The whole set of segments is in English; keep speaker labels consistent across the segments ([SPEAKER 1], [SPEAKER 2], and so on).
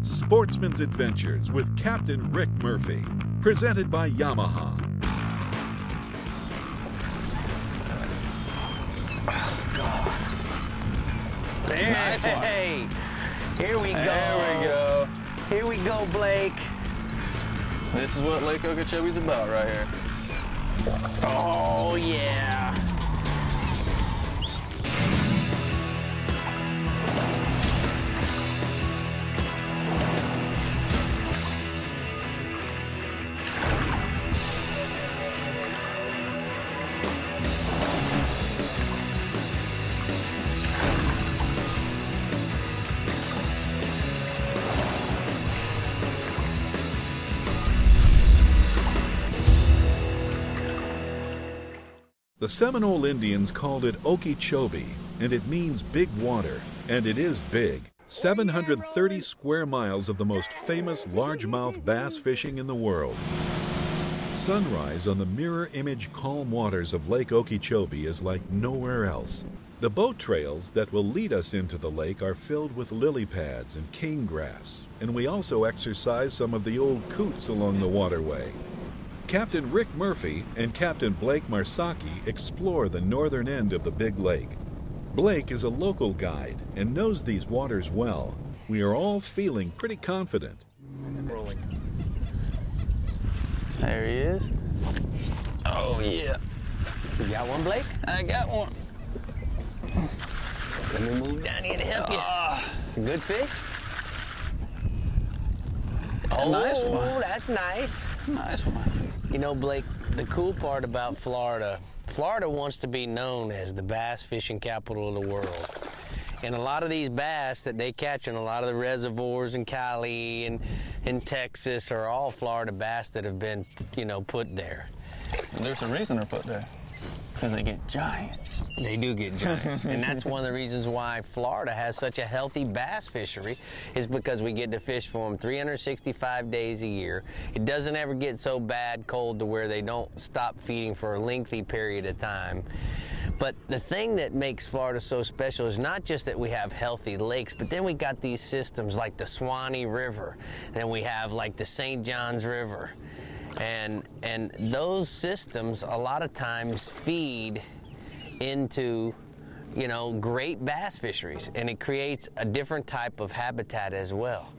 [SPEAKER 1] Sportsman's Adventures with Captain Rick Murphy, presented by Yamaha.
[SPEAKER 2] Oh, God. Nice one.
[SPEAKER 3] Hey, here we go.
[SPEAKER 2] There we go.
[SPEAKER 3] Here we go, Blake.
[SPEAKER 2] This is what Lake Okeechobee's about right here.
[SPEAKER 3] Oh, yeah.
[SPEAKER 1] The Seminole Indians called it Okeechobee, and it means big water, and it is big. 730 square miles of the most famous largemouth bass fishing in the world. Sunrise on the mirror image calm waters of Lake Okeechobee is like nowhere else. The boat trails that will lead us into the lake are filled with lily pads and cane grass, and we also exercise some of the old coots along the waterway. Captain Rick Murphy and Captain Blake Marsaki explore the northern end of the big lake. Blake is a local guide and knows these waters well. We are all feeling pretty confident.
[SPEAKER 2] There he is. Oh, yeah.
[SPEAKER 3] You got one, Blake?
[SPEAKER 2] I got one.
[SPEAKER 3] Let me move down here to help you. Good fish? Oh,
[SPEAKER 2] nice one.
[SPEAKER 3] That's nice.
[SPEAKER 2] Nice one.
[SPEAKER 3] You know, Blake, the cool part about Florida, Florida wants to be known as the bass fishing capital of the world. And a lot of these bass that they catch in a lot of the reservoirs in Cali and in Texas are all Florida bass that have been, you know, put there.
[SPEAKER 2] There's a reason they're put there. Because they get giant.
[SPEAKER 3] They do get giant. And that's one of the reasons why Florida has such a healthy bass fishery, is because we get to fish for them 365 days a year. It doesn't ever get so bad cold to where they don't stop feeding for a lengthy period of time. But the thing that makes Florida so special is not just that we have healthy lakes, but then we got these systems like the Swanee River, and then we have like the St. Johns River. And those systems a lot of times feed into, you know, great bass fisheries, and it creates a different type of habitat as well.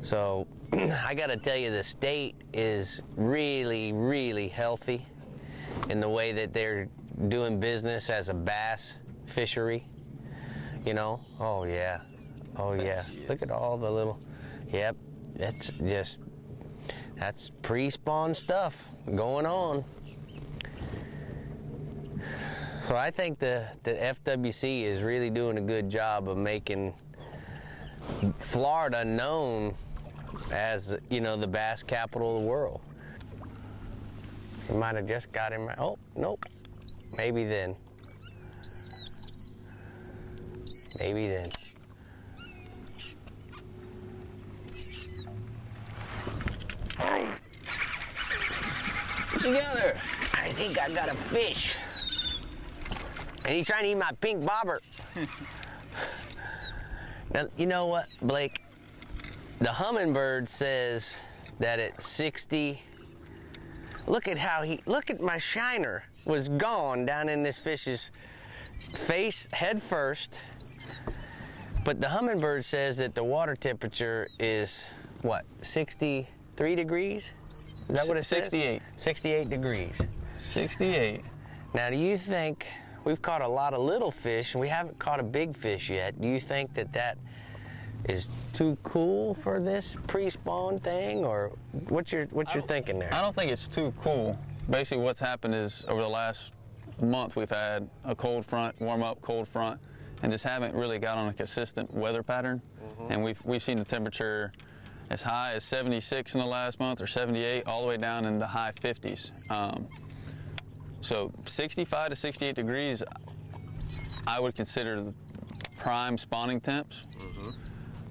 [SPEAKER 3] So I got to tell you, the state is really, really healthy in the way that they're doing business as a bass fishery. You know, oh yeah, oh yeah. Look at all the little, yep, it's just, that's pre-spawn stuff going on. So I think the FWC is really doing a good job of making Florida known as, you know, the bass capital of the world. You might have just got him right. Oh, nope. Maybe then. Maybe then. What you got there? I think I got a fish. And he's trying to eat my pink bobber. Now, you know what, Blake? The hummingbird says that at 60, look at my shiner was gone down in this fish's face, head first. But the hummingbird says that the water temperature is, what, 63 degrees? Is that what it says?
[SPEAKER 2] 68.
[SPEAKER 3] 68 degrees.
[SPEAKER 2] 68.
[SPEAKER 3] Now, do you think, we've caught a lot of little fish, and we haven't caught a big fish yet. Do you think that that is too cool for this pre-spawn thing, or what's your thinking there?
[SPEAKER 2] I don't think it's too cool. Basically, what's happened is over the last month, we've had a cold front, warm up, cold front, and just haven't really got on a consistent weather pattern. And we've seen the temperature as high as 76 in the last month, or 78, all the way down in the high 50s. So 65 to 68 degrees, I would consider the prime spawning temps.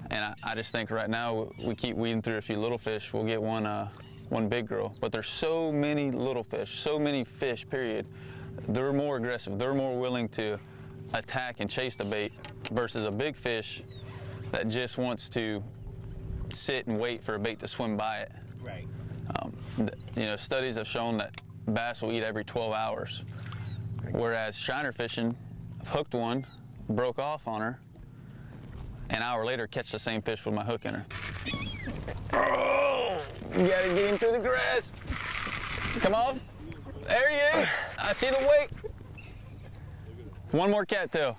[SPEAKER 2] And I just think right now we keep weeding through a few little fish, we'll get one big girl. But there's so many little fish, so many fish, period. They're more aggressive, they're more willing to attack and chase the bait versus a big fish that just wants to sit and wait for a bait to swim by it.
[SPEAKER 3] Right.
[SPEAKER 2] You know, studies have shown that bass will eat every 12 hours, whereas shiner fishing, I've hooked one, broke off on her, an hour later catch the same fish with my hook in her. Oh, you gotta get him through the grass. Come on. There he is. I see the weight. One more cattail.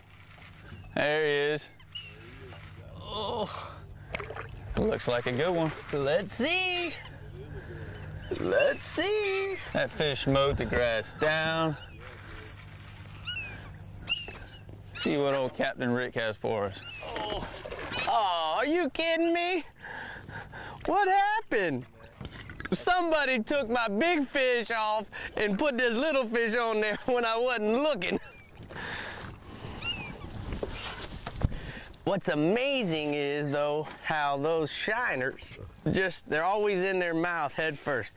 [SPEAKER 2] There he is. Oh, looks like a good one.
[SPEAKER 3] Let's see. Let's see.
[SPEAKER 2] That fish mowed the grass down. See what old Captain Rick has for us.
[SPEAKER 3] Oh, are you kidding me? What happened? Somebody took my big fish off and put this little fish on there when I wasn't looking. What's amazing is, though, how those shiners they're always in their mouth head first.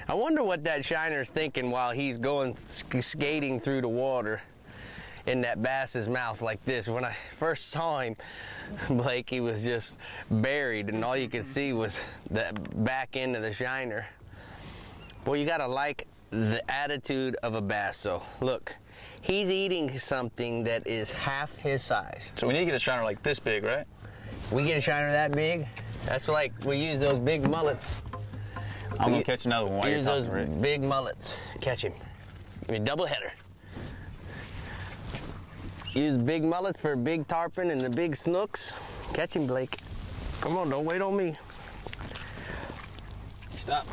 [SPEAKER 3] I wonder what that shiner's thinking while he's going skating through the water in that bass's mouth like this. When I first saw him, Blake, he was just buried, and all you could see was that back end of the shiner. Well, you gotta like the attitude of a bass. So look, he's eating something that is half his size.
[SPEAKER 2] So we need to get a shiner like this big, right?
[SPEAKER 3] We get a shiner that big? That's like we use those big mullets.
[SPEAKER 2] I'm gonna catch another one while you're
[SPEAKER 3] use
[SPEAKER 2] talking,
[SPEAKER 3] those
[SPEAKER 2] Rick.
[SPEAKER 3] big mullets. Catch him. Give me a double header. Use big mullets for big tarpon and the big snooks. Catch him, Blake. Come on, don't wait on me.
[SPEAKER 2] Stop.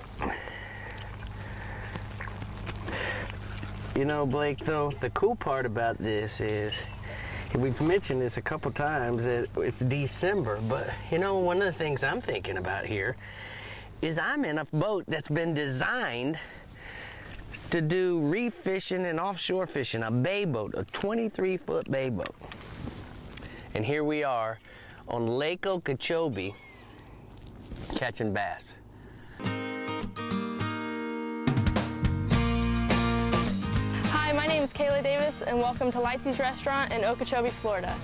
[SPEAKER 3] You know, Blake, though, the cool part about this is, we've mentioned this a couple times, that it's December, but, you know, one of the things I'm thinking about here is I'm in a boat that's been designed to do reef fishing and offshore fishing, a bay boat, a 23-foot bay boat. And here we are on Lake Okeechobee catching bass.
[SPEAKER 4] Hi, my name is Kayla Davis, and welcome to Lightsy's Restaurant in Okeechobee, Florida.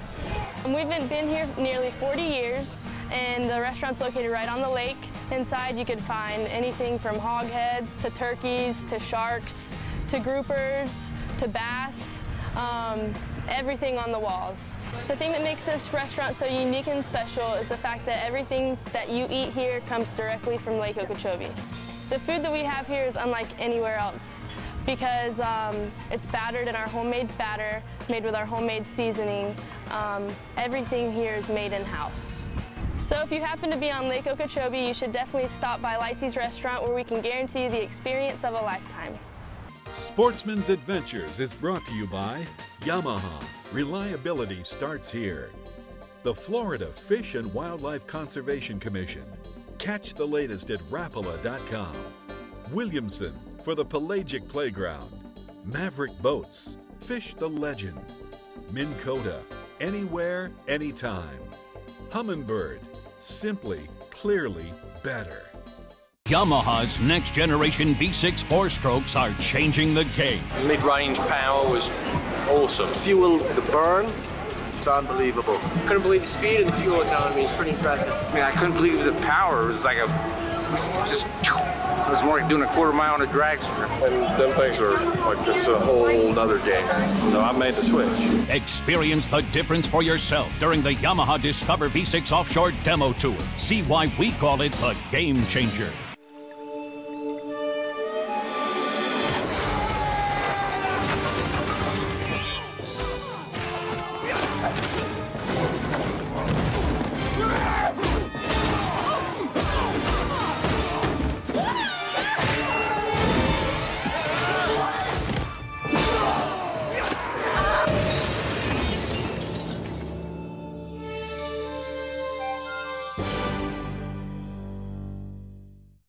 [SPEAKER 4] We've been here nearly 40 years, and the restaurant's located right on the lake. Inside you could find anything from hog heads to turkeys to sharks to groupers to bass, everything on the walls. The thing that makes this restaurant so unique and special is the fact that everything that you eat here comes directly from Lake Okeechobee. The food that we have here is unlike anywhere else, because it's battered in our homemade batter, made with our homemade seasoning. Everything here is made in-house. So if you happen to be on Lake Okeechobee, you should definitely stop by Lightsy's Restaurant, where we can guarantee you the experience of a lifetime.
[SPEAKER 1] Sportsman's Adventures is brought to you by Yamaha. Reliability starts here. The Florida Fish and Wildlife Conservation Commission. Catch the latest at Rapala.com. Williamson for the Pelagic Playground. Maverick Boats. Fish the Legend. Minn Kota. Anywhere, anytime. Humminbird. Simply, clearly better.
[SPEAKER 5] Yamaha's next generation V6 4-strokes are changing the game.
[SPEAKER 6] Mid-range power was awesome.
[SPEAKER 7] Fuel, the burn, it's unbelievable.
[SPEAKER 8] Couldn't believe the speed and the fuel economy is pretty impressive.
[SPEAKER 9] I mean, I couldn't believe the power. It was like it was more like doing a quarter mile on a drag strip.
[SPEAKER 10] And them things are like, it's a whole nother game. So I made the switch.
[SPEAKER 5] Experience the difference for yourself during the Yamaha Discover V6 Offshore Demo Tour. See why we call it the Game Changer.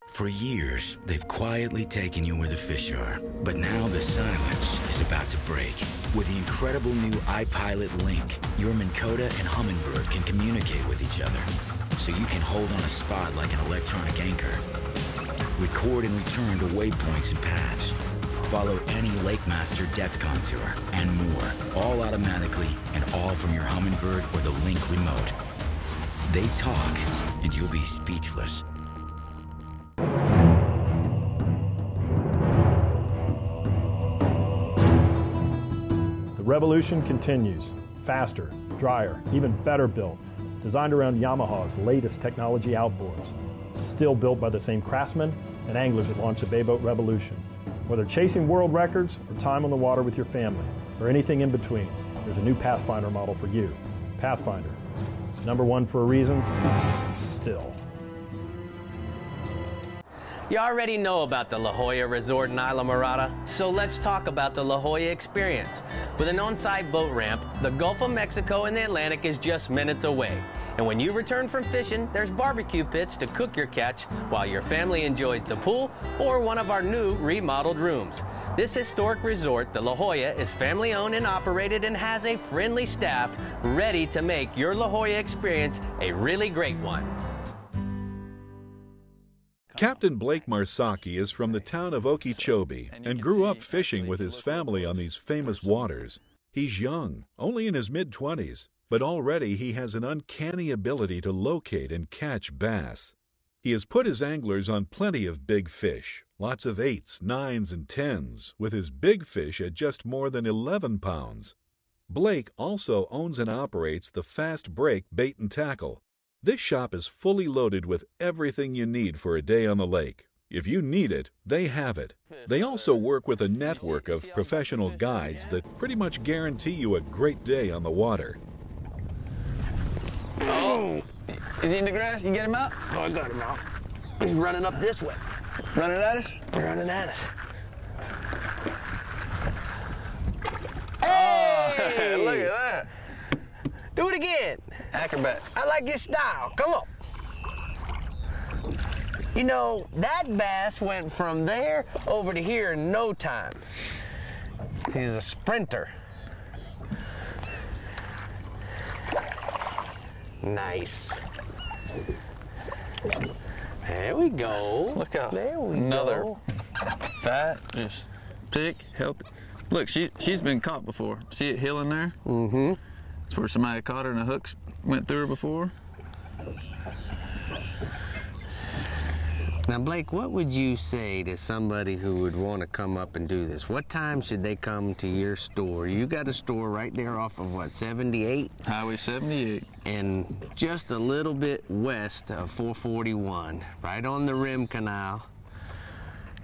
[SPEAKER 11] For years, they've quietly taken you where the fish are. But now the silence is about to break. With the incredible new iPilot Link, your Minn Kota and Humminbird can communicate with each other, so you can hold on a spot like an electronic anchor. Record and return to waypoints and paths. Follow any Lake Master depth contour, and more, all automatically and all from your Humminbird or the Link remote. They talk, and you'll be speechless.
[SPEAKER 12] The revolution continues. Faster, drier, even better built. Designed around Yamaha's latest technology outboards. Still built by the same craftsmen and anglers that launched the Bayboat Revolution. Whether chasing world records or time on the water with your family, or anything in between, there's a new Pathfinder model for you. Pathfinder. #1 for a reason, still.
[SPEAKER 3] You already know about the La Jolla Resort in Isla Mirada, so let's talk about the La Jolla experience. With an on-site boat ramp, the Gulf of Mexico and the Atlantic is just minutes away. And when you return from fishing, there's barbecue pits to cook your catch while your family enjoys the pool or one of our new remodeled rooms. This historic resort, the La Jolla, is family owned and operated and has a friendly staff ready to make your La Jolla experience a really great one.
[SPEAKER 1] Captain Blake Marsaki is from the town of Okeechobee and grew up fishing with his family on these famous waters. He's young, only in his mid-20s, but already he has an uncanny ability to locate and catch bass. He has put his anglers on plenty of big fish, lots of 8s, 9s, and 10s, with his big fish at just more than 11 pounds. Blake also owns and operates the Fast Break Bait and Tackle. This shop is fully loaded with everything you need for a day on the lake. If you need it, they have it. They also work with a network of professional guides that pretty much guarantee you a great day on the water.
[SPEAKER 2] Oh! Is he in the grass? You get him out?
[SPEAKER 3] Oh, I got him out. He's running up this way.
[SPEAKER 2] Running at us?
[SPEAKER 3] Running at us.
[SPEAKER 2] Hey! Oh, look at that.
[SPEAKER 3] Do it again.
[SPEAKER 2] Acrobat.
[SPEAKER 3] I like your style. Come on. You know, that bass went from there over to here in no time. He's a sprinter. Nice. There we go.
[SPEAKER 2] Look out.
[SPEAKER 3] There we
[SPEAKER 2] Another
[SPEAKER 3] go.
[SPEAKER 2] fat, just thick, healthy. Look, she's been caught before. See it healing there?
[SPEAKER 3] Mm-hmm.
[SPEAKER 2] It's where somebody caught her and the hooks went through her before.
[SPEAKER 3] Now, Blake, what would you say to somebody who would want to come up and do this? What time should they come to your store? You got a store right there off of, what, 78?
[SPEAKER 2] Highway 78.
[SPEAKER 3] And just a little bit west of 441, right on the Rim Canal.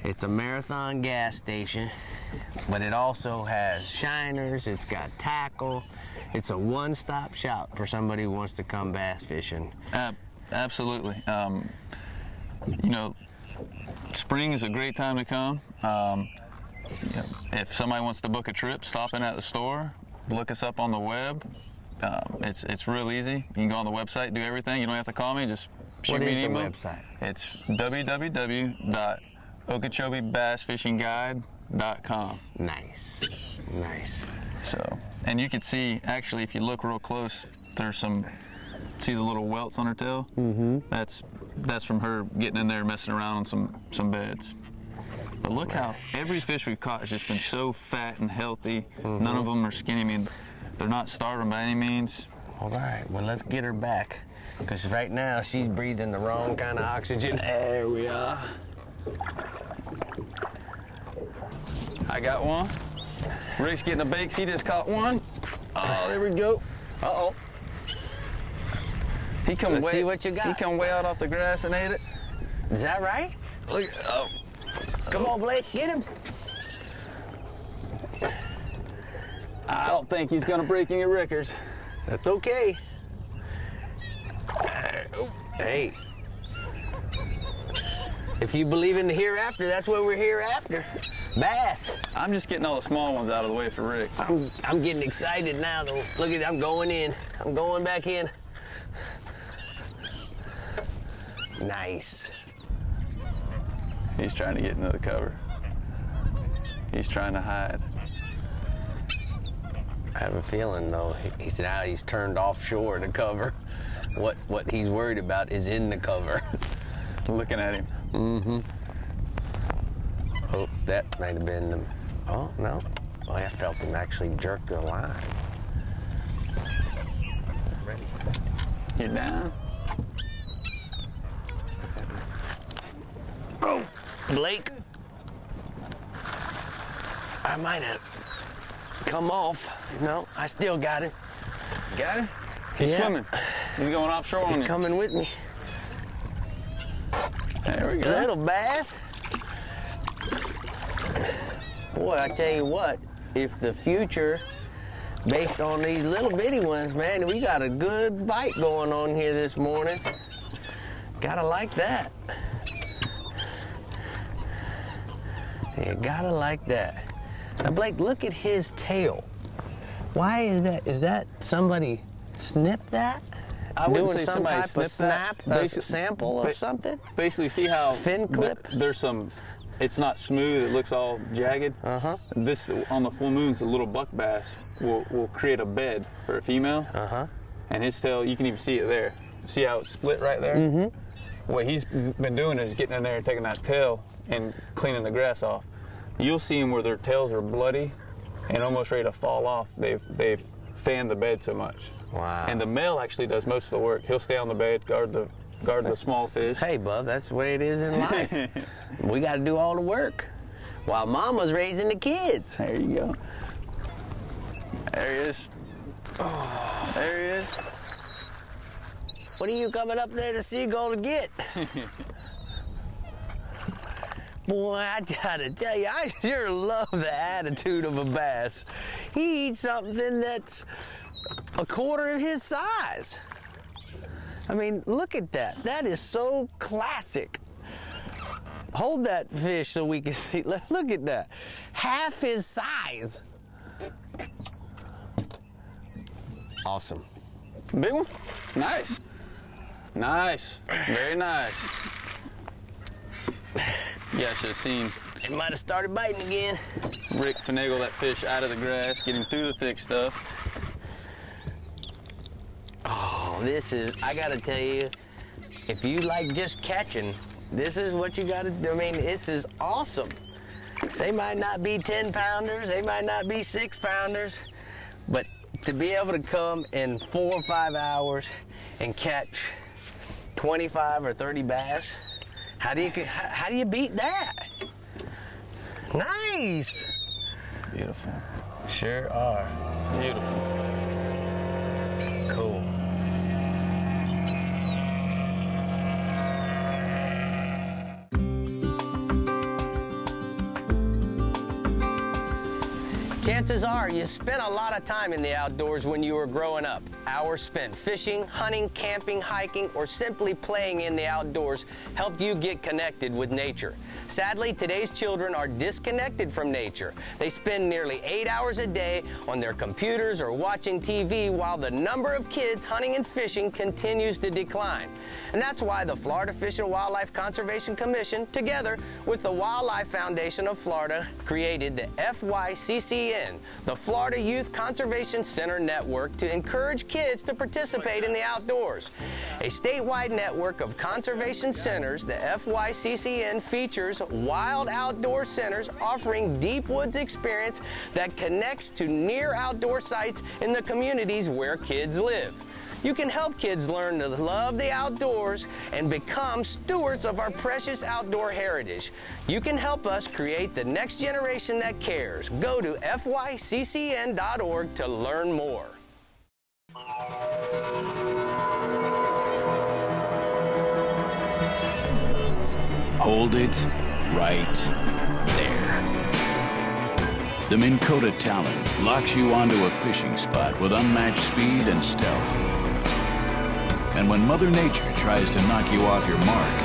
[SPEAKER 3] It's a Marathon gas station, but it also has shiners, it's got tackle. It's a one-stop shop for somebody who wants to come bass fishing.
[SPEAKER 2] Absolutely. You know, spring is a great time to come. You know, if somebody wants to book a trip, stop in at the store, look us up on the web. It's real easy. You can go on the website, do everything. You don't have to call me, just shoot me an email.
[SPEAKER 3] What is the website?
[SPEAKER 2] It's www.okeechobeebassfishingguide.com.
[SPEAKER 3] Nice, nice.
[SPEAKER 2] So, and you can see, actually, if you look real close, there's some, see the little welts on her tail?
[SPEAKER 3] Mm-hmm.
[SPEAKER 2] That's from her getting in there messing around on some beds. But look how every fish we've caught has just been so fat and healthy.
[SPEAKER 3] Mm-hmm.
[SPEAKER 2] None of them are skinny. I mean, they're not starving by any means.
[SPEAKER 3] All right, well, let's get her back, because right now she's breathing the wrong kind of oxygen.
[SPEAKER 2] There we are. I got one. Rick's getting a bait. He just caught one. Oh, there we go. Uh-oh. He come
[SPEAKER 3] Let's
[SPEAKER 2] way,
[SPEAKER 3] see what you got.
[SPEAKER 2] He come way out off the grass and ate it.
[SPEAKER 3] Is that right?
[SPEAKER 2] Look, oh.
[SPEAKER 3] Come on, Blake, get him.
[SPEAKER 2] I don't think he's gonna break any rickers.
[SPEAKER 3] That's okay. Hey. If you believe in the hereafter, that's what we're here after. Bass.
[SPEAKER 2] I'm just getting all the small ones out of the way for Rick.
[SPEAKER 3] I'm getting excited now, though. Look at it, I'm going in. I'm going back in. Nice.
[SPEAKER 2] He's trying to get into the cover. He's trying to hide.
[SPEAKER 3] I have a feeling, though, he's now he's turned offshore to cover. What he's worried about is in the cover.
[SPEAKER 2] Looking at him.
[SPEAKER 3] Mm-hmm. Oh, that might have been the... Oh, no. Oh, I felt him actually jerk the line.
[SPEAKER 2] Ready. You're down?
[SPEAKER 3] Blake. I might have come off. No, I still got him.
[SPEAKER 2] Got him? He's swimming. He's going offshore on you.
[SPEAKER 3] Coming with me.
[SPEAKER 2] There we go.
[SPEAKER 3] Little bass. Boy, I tell you what, if the future, based on these little bitty ones, man, we got a good bite going on here this morning. Gotta like that. You gotta like that. Now, Blake, look at his tail. Why is that? Is that somebody snipped that?
[SPEAKER 2] I wouldn't
[SPEAKER 3] doing
[SPEAKER 2] say
[SPEAKER 3] some
[SPEAKER 2] somebody
[SPEAKER 3] type of
[SPEAKER 2] snipped
[SPEAKER 3] snap, a sample of something?
[SPEAKER 2] Basically, see how
[SPEAKER 3] fin clip?
[SPEAKER 2] There's some. It's not smooth. It looks all jagged. This on the full moons, the little buck bass will create a bed for a female. And his tail, you can even see it there. See how it's split right there? What he's been doing is getting in there and taking that tail and cleaning the grass off. You'll see them where their tails are bloody and almost ready to fall off. They've fanned the bed so much.
[SPEAKER 3] Wow.
[SPEAKER 2] And the male actually does most of the work. He'll stay on the bed, guard the small fish.
[SPEAKER 3] Hey, bub, that's the way it is in life. We got to do all the work while mama's raising the kids.
[SPEAKER 2] There you go. There he is. Oh, there he is.
[SPEAKER 3] What are you coming up there to seagull to get? Boy, I gotta tell you, I sure love the attitude of a bass. He eats something that's a quarter of his size. I mean, look at that. That is so classic. Hold that fish so we can see. Look at that. Half his size. Awesome.
[SPEAKER 2] Big one? Nice. Nice. Very nice. Yeah, I should have seen.
[SPEAKER 3] It might have started biting again.
[SPEAKER 2] Rick finagle that fish out of the grass, get him through the thick stuff.
[SPEAKER 3] Oh, this is, I gotta tell you, if you like just catching, this is what you gotta do. I mean, this is awesome. They might not be 10-pounders, they might not be 6-pounders, but to be able to come in 4 or 5 hours and catch 25 or 30 bass, how do you beat that? Nice.
[SPEAKER 2] Beautiful.
[SPEAKER 3] Sure are.
[SPEAKER 2] Beautiful.
[SPEAKER 3] Cool. Chances are you spent a lot of time in the outdoors when you were growing up. Hours spent fishing, hunting, camping, hiking, or simply playing in the outdoors helped you get connected with nature. Sadly, today's children are disconnected from nature. They spend nearly 8 hours a day on their computers or watching TV while the number of kids hunting and fishing continues to decline. And that's why the Florida Fish and Wildlife Conservation Commission, together with the Wildlife Foundation of Florida, created the FYCCN, the Florida Youth Conservation Center Network, to encourage kids to participate in the outdoors. A statewide network of conservation centers, the FYCCN features wild outdoor centers offering deep woods experience that connects to near outdoor sites in the communities where kids live. You can help kids learn to love the outdoors and become stewards of our precious outdoor heritage. You can help us create the next generation that cares. Go to fyccn.org to learn more.
[SPEAKER 5] Hold it right there. The Minn Kota Talon locks you onto a fishing spot with unmatched speed and stealth. And when Mother Nature tries to knock you off your mark,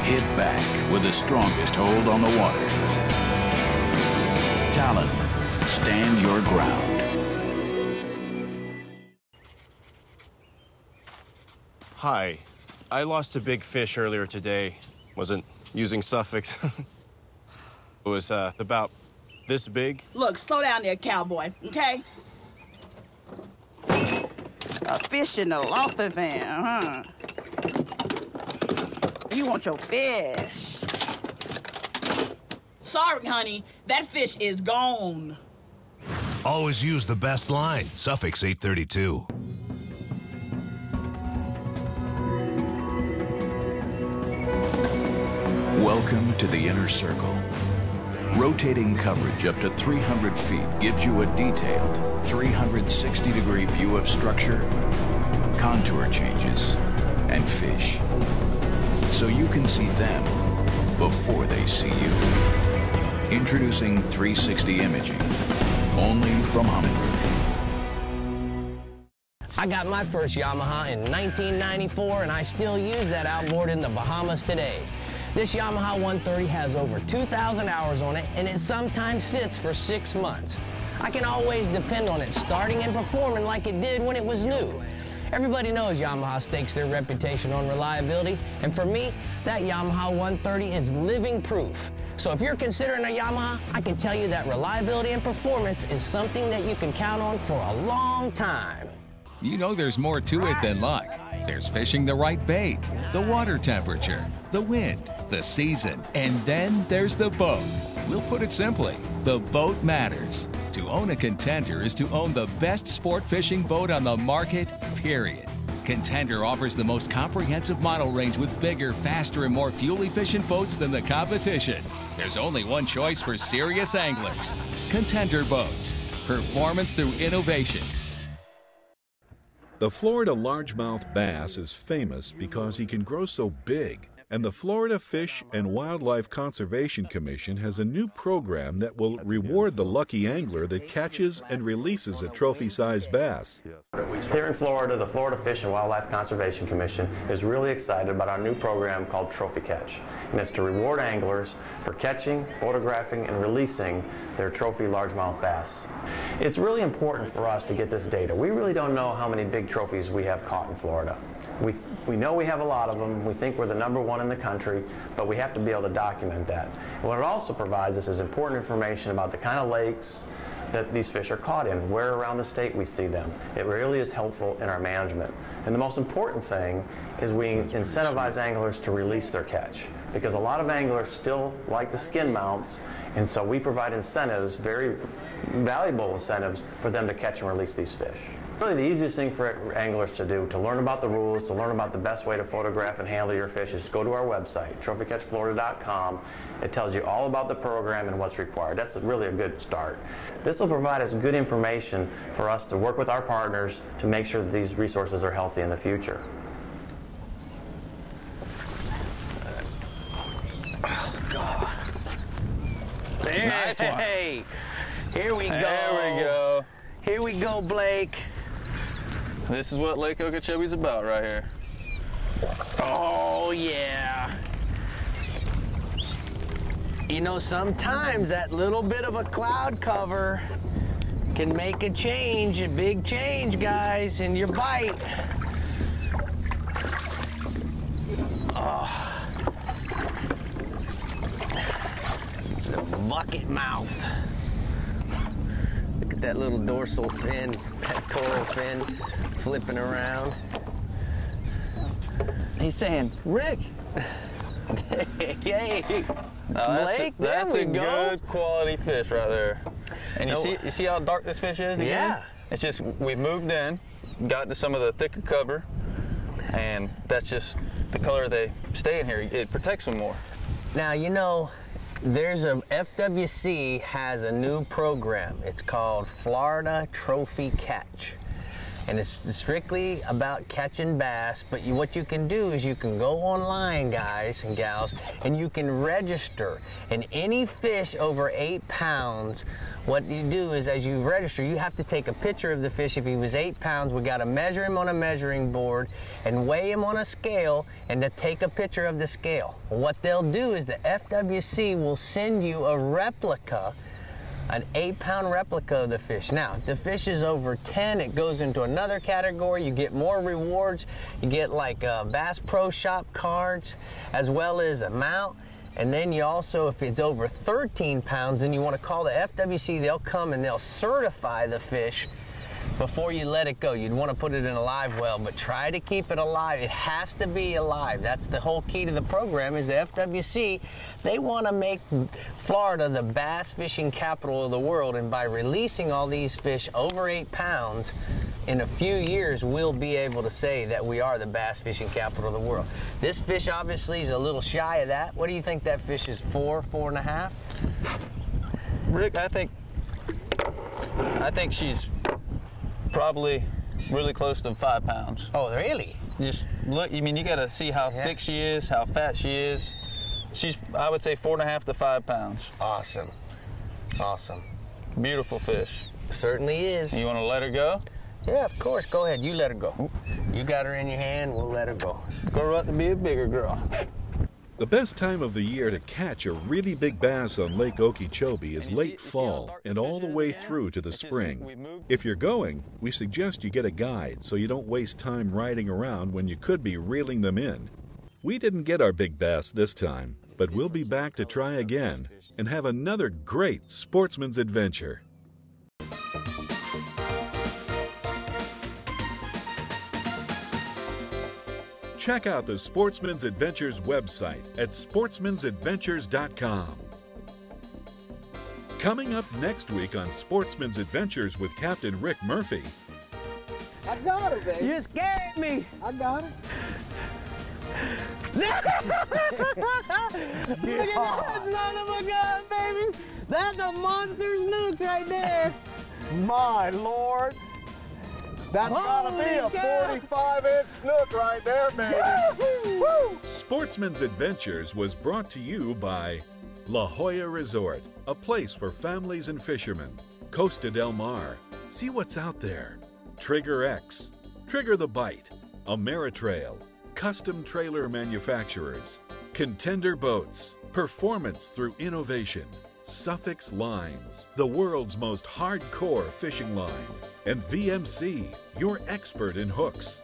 [SPEAKER 5] hit back with the strongest hold on the water. Talon, stand your ground.
[SPEAKER 13] Hi, I lost a big fish earlier today. Wasn't using suffix. It was about this big.
[SPEAKER 14] Look, slow down there, cowboy, okay? A fish in the lobster van, huh? You want your fish. Sorry, honey, that fish is gone.
[SPEAKER 15] Always use the best line, Suffix 832.
[SPEAKER 5] Welcome to the inner circle. Rotating coverage up to 300 feet gives you a detailed 360-degree view of structure, contour changes, and fish. So you can see them before they see you. Introducing 360 imaging, only from Humminbird.
[SPEAKER 3] I got my first Yamaha in 1994, and I still use that outboard in the Bahamas today. This Yamaha 130 has over 2,000 hours on it, and it sometimes sits for 6 months. I can always depend on it starting and performing like it did when it was new. Everybody knows Yamaha stakes their reputation on reliability, and for me, that Yamaha 130 is living proof. So if you're considering a Yamaha, I can tell you that reliability and performance is something that you can count on for a long time.
[SPEAKER 16] You know there's more to it than luck. There's fishing the right bait, the water temperature, the wind, the season, and then there's the boat. We'll put it simply, the boat matters. To own a Contender is to own the best sport fishing boat on the market, period. Contender offers the most comprehensive model range with bigger, faster, and more fuel-efficient boats than the competition. There's only one choice for serious anglers. Contender Boats. Performance through innovation.
[SPEAKER 1] The Florida largemouth bass is famous because he can grow so big. And the Florida Fish and Wildlife Conservation Commission has a new program that will reward the lucky angler that catches and releases a trophy-sized bass.
[SPEAKER 17] Here in Florida, the Florida Fish and Wildlife Conservation Commission is really excited about our new program called Trophy Catch. And it's to reward anglers for catching, photographing, and releasing their trophy largemouth bass. It's really important for us to get this data. We really don't know how many big trophies we have caught in Florida. We know we have a lot of them. We think we're the #1 in the country, but we have to be able to document that. And what it also provides us is important information about the kind of lakes that these fish are caught in, where around the state we see them. It really is helpful in our management. And the most important thing is we incentivize anglers to release their catch, because a lot of anglers still like the skin mounts, and so we provide incentives, very valuable incentives, for them to catch and release these fish. Really the easiest thing for anglers to do, to learn about the rules, to learn about the best way to photograph and handle your fish, is go to our website, trophycatchflorida.com. It tells you all about the program and what's required. That's really a good start. This will provide us good information for us to work with our partners to make sure that these resources are healthy in the future.
[SPEAKER 3] Oh, God.
[SPEAKER 2] Nice one.
[SPEAKER 3] Hey, here we go.
[SPEAKER 2] There we go.
[SPEAKER 3] Here we go, Blake.
[SPEAKER 2] This is what Lake Okeechobee's about right here.
[SPEAKER 3] Oh, yeah. You know, sometimes that little bit of a cloud cover can make a change, a big change, guys, in your bite. Oh. The bucket mouth. Look at that little dorsal fin, pectoral fin flipping around.
[SPEAKER 2] He's saying, Rick.
[SPEAKER 3] Yay.
[SPEAKER 2] Blake, that's a good quality fish right there. And you see how dark this fish is again?
[SPEAKER 3] Yeah.
[SPEAKER 2] It's just, we've moved in, got to some of the thicker cover, and that's just the color they stay in here. It protects them more.
[SPEAKER 3] Now, you know, there's a FWC has a new program. It's called Florida Trophy Catch. And it's strictly about catching bass, but what you can do is you can go online, guys and gals, and you can register. And any fish over 8 pounds, what you do is as you register, you have to take a picture of the fish. If he was 8 pounds, we got to measure him on a measuring board and weigh him on a scale and to take a picture of the scale. What they'll do is the FWC will send you a replica, an 8-pound replica of the fish. Now, if the fish is over 10, it goes into another category. You get more rewards. You get like Bass Pro Shop cards, as well as a mount. And then you also, if it's over 13 pounds, then you want to call the FWC. They'll come and they'll certify the fish before you let it go. You'd want to put it in a live well, but try to keep it alive. It has to be alive. That's the whole key to the program, is the FWC. They want to make Florida the bass fishing capital of the world, and by releasing all these fish over 8 pounds, in a few years, we'll be able to say that we are the bass fishing capital of the world. This fish obviously is a little shy of that. What do you think that fish is, 4, 4.5?
[SPEAKER 2] Rick, I think she's probably really close to 5 pounds.
[SPEAKER 3] Oh, really?
[SPEAKER 2] Just look, I mean, you got to see how thick she is, how fat she is. She's, I would say, 4.5 to 5 pounds.
[SPEAKER 3] Awesome. Awesome.
[SPEAKER 2] Beautiful fish.
[SPEAKER 3] Certainly is.
[SPEAKER 2] You want to let her go?
[SPEAKER 3] Yeah, of course. Go ahead. You let her go. You got her in your hand. We'll let her go.
[SPEAKER 2] Grow up to be a bigger girl.
[SPEAKER 1] The best time of the year to catch a really big bass on Lake Okeechobee is late fall and all the way through to the spring. If you're going, we suggest you get a guide so you don't waste time riding around when you could be reeling them in. We didn't get our big bass this time, but we'll be back to try again and have another great sportsman's adventure. Check out the Sportsman's Adventures website at sportsmansadventures.com. Coming up next week on Sportsman's Adventures with Captain Rick Murphy.
[SPEAKER 18] I got her, baby.
[SPEAKER 3] You scared me.
[SPEAKER 18] I got her.
[SPEAKER 3] Look at that son of a gun, baby. That's a monster snook right there.
[SPEAKER 18] My Lord. That's gotta be a 45-inch snook right there, baby.
[SPEAKER 3] Woo!
[SPEAKER 1] Sportsman's Adventures was brought to you by La Jolla Resort, a place for families and fishermen. Costa Del Mar, see what's out there. Trigger X, Trigger the Bite. Ameritrail, custom trailer manufacturers. Contender Boats, performance through innovation. Suffix Lines, the world's most hardcore fishing line. And VMC, your expert in hooks.